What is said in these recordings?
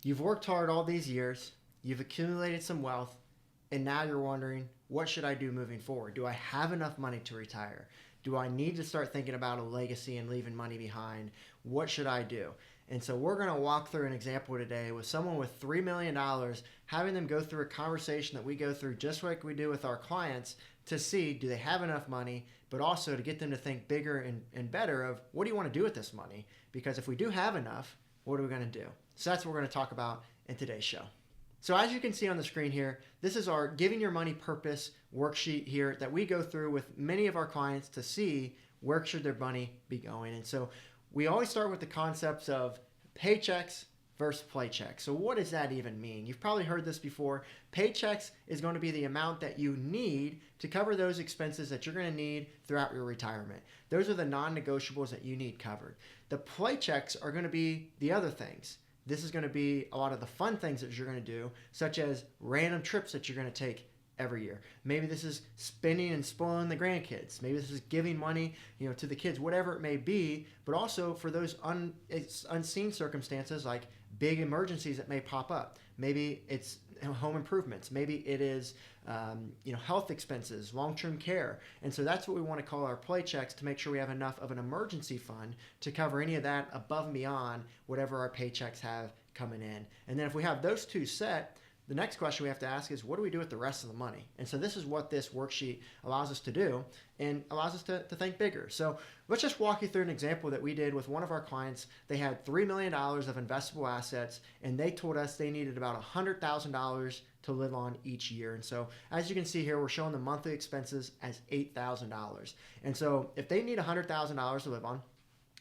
You've worked hard all these years, you've accumulated some wealth, and now you're wondering, what should I do moving forward? Do I have enough money to retire? Do I need to start thinking about a legacy and leaving money behind? What should I do? And so we're going to walk through an example today with someone with $3 million, having them go through a conversation that we go through just like we do with our clients to see, do they have enough money, but also to get them to think bigger and better of, what do you want to do with this money? Because if we do have enough, what are we going to do? So that's what we're going to talk about in today's show. So as you can see on the screen here, this is our Giving Your Money Purpose worksheet here that we go through with many of our clients to see where should their money be going. And so we always start with the concepts of paychecks versus playchecks. So what does that even mean? You've probably heard this before. Paychecks is going to be the amount that you need to cover those expenses that you're going to need throughout your retirement. Those are the non-negotiables that you need covered. The playchecks are going to be the other things. This is going to be a lot of the fun things that you're going to do, such as random trips that you're going to take every year. Maybe this is spending and spoiling the grandkids. Maybe this is giving money, to the kids, whatever it may be. But also for those unseen circumstances, like big emergencies that may pop up. Maybe it's home improvements. Maybe it is health expenses, long-term care. And so that's what we want to call our play checks, to make sure we have enough of an emergency fund to cover any of that above and beyond whatever our paychecks have coming in. And then if we have those two set, the next question we have to ask is, what do we do with the rest of the money? And so this is what this worksheet allows us to do, and allows us to think bigger. So let's just walk you through an example that we did with one of our clients. They had $3 million of investable assets, and they told us they needed about $100,000 to live on each year. And so as you can see here, we're showing the monthly expenses as $8,000. And so if they need $100,000 to live on,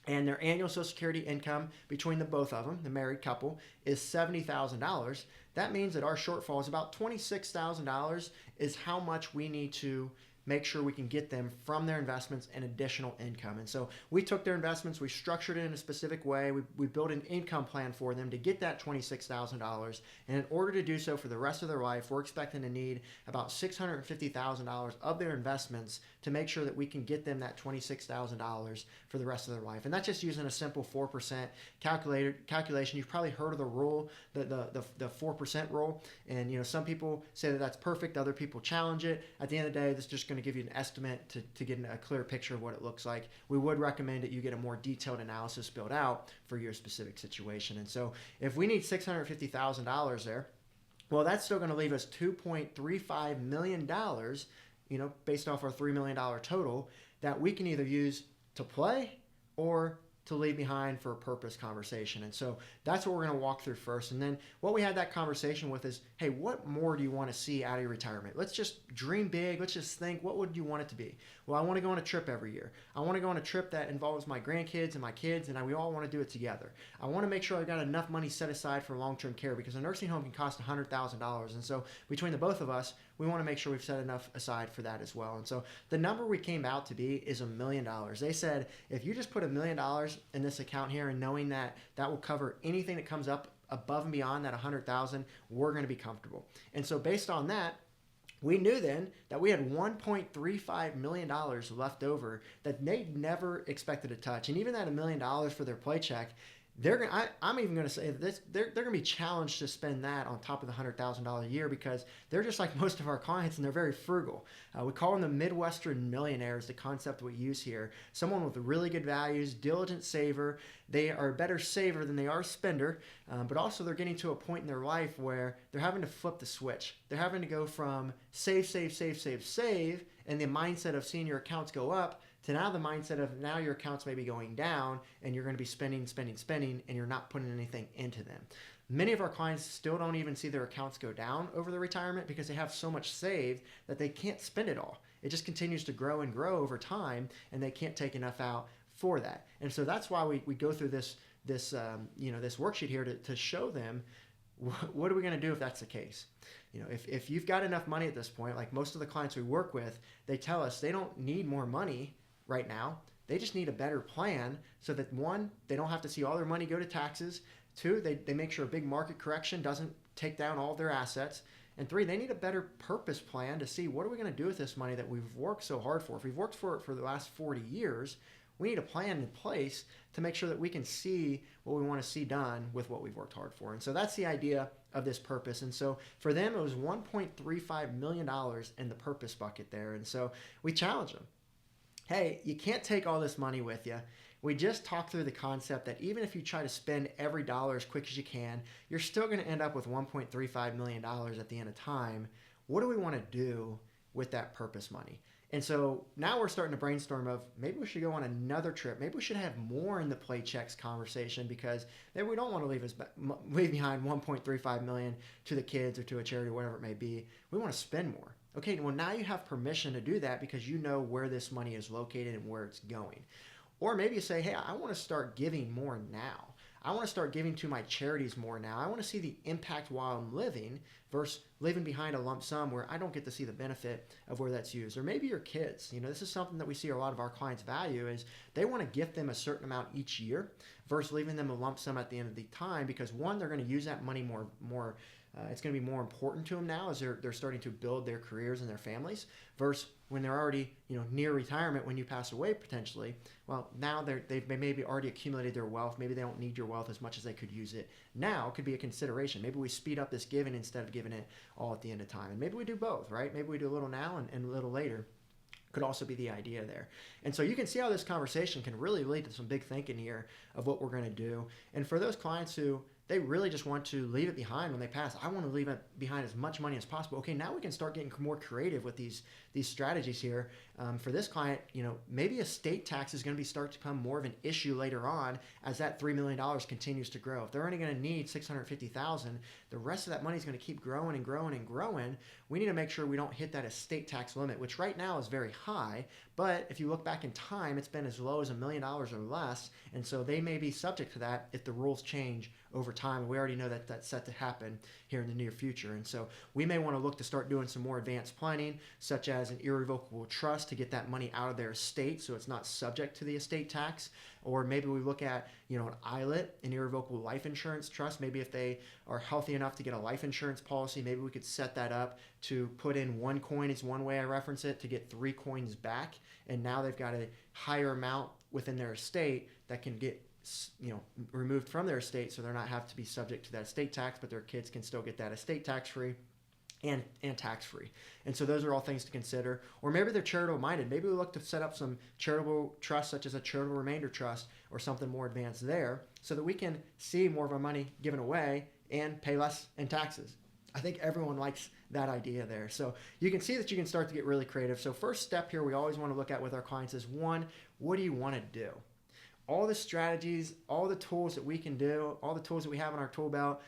and their annual Social Security income between the both of them, the married couple, is $70,000, that means that our shortfall is about $26,000 is how much we need to make sure we can get them from their investments and additional income. And so we took their investments, we structured it in a specific way, we built an income plan for them to get that $26,000. And in order to do so for the rest of their life, we're expecting to need about $650,000 of their investments to make sure that we can get them that $26,000 for the rest of their life. And that's just using a simple 4% calculation. You've probably heard of the rule, the 4% rule. And some people say that that's perfect, other people challenge it. At the end of the day, this is just going to give you an estimate to get a clear picture of what it looks like. We would recommend that you get a more detailed analysis built out for your specific situation. And so if we need $650,000 there, well, that's still going to leave us $2.35 million, based off our $3 million total, that we can either use to play or to leave behind for a purpose conversation. And so that's what we're going to walk through first. And then what we had that conversation with is, hey, what more do you want to see out of your retirement? Let's just dream big. Let's just think, what would you want it to be? Well, I want to go on a trip every year. I want to go on a trip that involves my grandkids and my kids, and we all want to do it together. I want to make sure I've got enough money set aside for long-term care, because a nursing home can cost $100,000. And so between the both of us, we want to make sure we've set enough aside for that as well. And so the number we came out to be is $1 million. They said, if you just put $1 million in this account here, and knowing that that will cover anything that comes up above and beyond that 100,000, we're going to be comfortable. And so based on that, we knew then that we had $1.35 million left over that they never expected to touch. And even that $1 million for their play check, I'm even going to say this, they're going to be challenged to spend that on top of the $100,000 a year, because they're just like most of our clients, and they're very frugal. We call them the Midwestern millionaires, the concept we use here. Someone with really good values, diligent saver. They are a better saver than they are spender, but also they're getting to a point in their life where they're having to flip the switch. They're having to go from save, and the mindset of seeing your accounts go up, to now the mindset of now your accounts may be going down, and you're going to be spending, and you're not putting anything into them. Many of our clients still don't even see their accounts go down over their retirement, because they have so much saved that they can't spend it all. It just continues to grow and grow over time, and they can't take enough out for that. And so that's why we go through this worksheet here to show them, what are we going to do if that's the case? If you've got enough money at this point, like most of the clients we work with, they tell us they don't need more money right now. They just need a better plan, so that, one, they don't have to see all their money go to taxes. Two, they make sure a big market correction doesn't take down all their assets. And three, they need a better purpose plan to see, what are we going to do with this money that we've worked so hard for? If we've worked for it for the last 40 years, we need a plan in place to make sure that we can see what we want to see done with what we've worked hard for. And so that's the idea of this purpose. And so for them, it was $1.35 million in the purpose bucket there. And so we challenge them. Hey, you can't take all this money with you. We just talked through the concept that even if you try to spend every dollar as quick as you can, you're still going to end up with $1.35 million at the end of time. What do we want to do with that purpose money? And so now we're starting to brainstorm of maybe we should go on another trip. Maybe we should have more in the Playchecks conversation, because maybe we don't want to leave behind $1.35 million to the kids or to a charity, whatever it may be. We want to spend more. Okay, well, now you have permission to do that because you know where this money is located and where it's going. Or maybe you say, hey, I want to start giving more now. I want to start giving to my charities more now. I want to see the impact while I'm living versus leaving behind a lump sum where I don't get to see the benefit of where that's used. Or maybe your kids. This is something that we see a lot of our clients value is they want to gift them a certain amount each year versus leaving them a lump sum at the end of the time, because one, they're going to use that money more. It's going to be more important to them now as they're starting to build their careers and their families versus when they're already near retirement when you pass away potentially. Well, now they've maybe already accumulated their wealth. Maybe they don't need your wealth as much as they could use it. Now could be a consideration. Maybe we speed up this giving instead of giving it all at the end of time. And maybe we do both, right? Maybe we do a little now and a little later. Could also be the idea there. And so you can see how this conversation can really lead to some big thinking here of what we're going to do. And for those clients who they really just want to leave it behind when they pass, I want to leave it behind as much money as possible. Okay, now we can start getting more creative with these strategies here. For this client, maybe estate tax is going to start to become more of an issue later on as that $3 million continues to grow. If they're only going to need $650,000, the rest of that money is going to keep growing and growing and growing. We need to make sure we don't hit that estate tax limit, which right now is very high. But if you look back in time, it's been as low as $1 million or less. And so they may be subject to that if the rules change over time. We already know that that's set to happen here in the near future. And so we may want to look to start doing some more advanced planning, such as an irrevocable trust to get that money out of their estate so it's not subject to the estate tax. Or maybe we look at, an ILIT, an irrevocable life insurance trust. Maybe if they are healthy enough to get a life insurance policy, maybe we could set that up to put in 1 coin is one way I reference it to get 3 coins back. And now they've got a higher amount within their estate that can get removed from their estate, so they're not have to be subject to that estate tax, but their kids can still get that estate tax free and tax free. And so those are all things to consider. Or maybe they're charitable minded. Maybe we look to set up some charitable trusts, such as a charitable remainder trust or something more advanced there, so that we can see more of our money given away and pay less in taxes. I think everyone likes that idea there. So you can see that you can start to get really creative. So first step here we always want to look at with our clients is, one, what do you want to do? All the strategies, all the tools that we can do, all the tools that we have in our tool belt,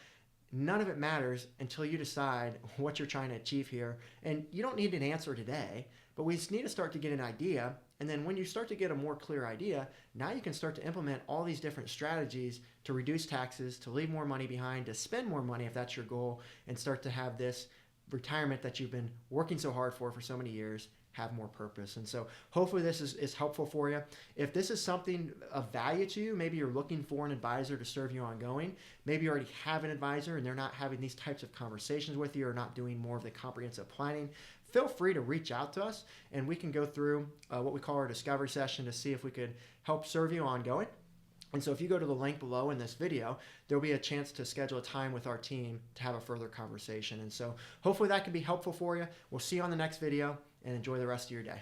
none of it matters until you decide what you're trying to achieve here. And you don't need an answer today, but we just need to start to get an idea. And then when you start to get a more clear idea, now you can start to implement all these different strategies to reduce taxes, to leave more money behind, to spend more money if that's your goal, and start to have this retirement that you've been working so hard for so many years have more purpose. And so hopefully this is helpful for you. If this is something of value to you, maybe you're looking for an advisor to serve you ongoing. Maybe you already have an advisor and they're not having these types of conversations with you or not doing more of the comprehensive planning. Feel free to reach out to us and we can go through what we call our discovery session to see if we could help serve you ongoing. And so if you go to the link below in this video, there'll be a chance to schedule a time with our team to have a further conversation. And so hopefully that can be helpful for you. We'll see you on the next video and enjoy the rest of your day.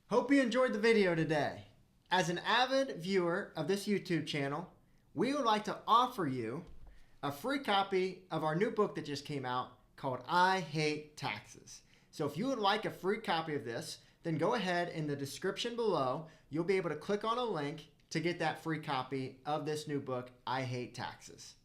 Hope you enjoyed the video today. As an avid viewer of this YouTube channel, we would like to offer you a free copy of our new book that just came out called I Hate Taxes. So if you would like a free copy of this, then go ahead in the description below. You'll be able to click on a link to get that free copy of this new book, I Hate Taxes.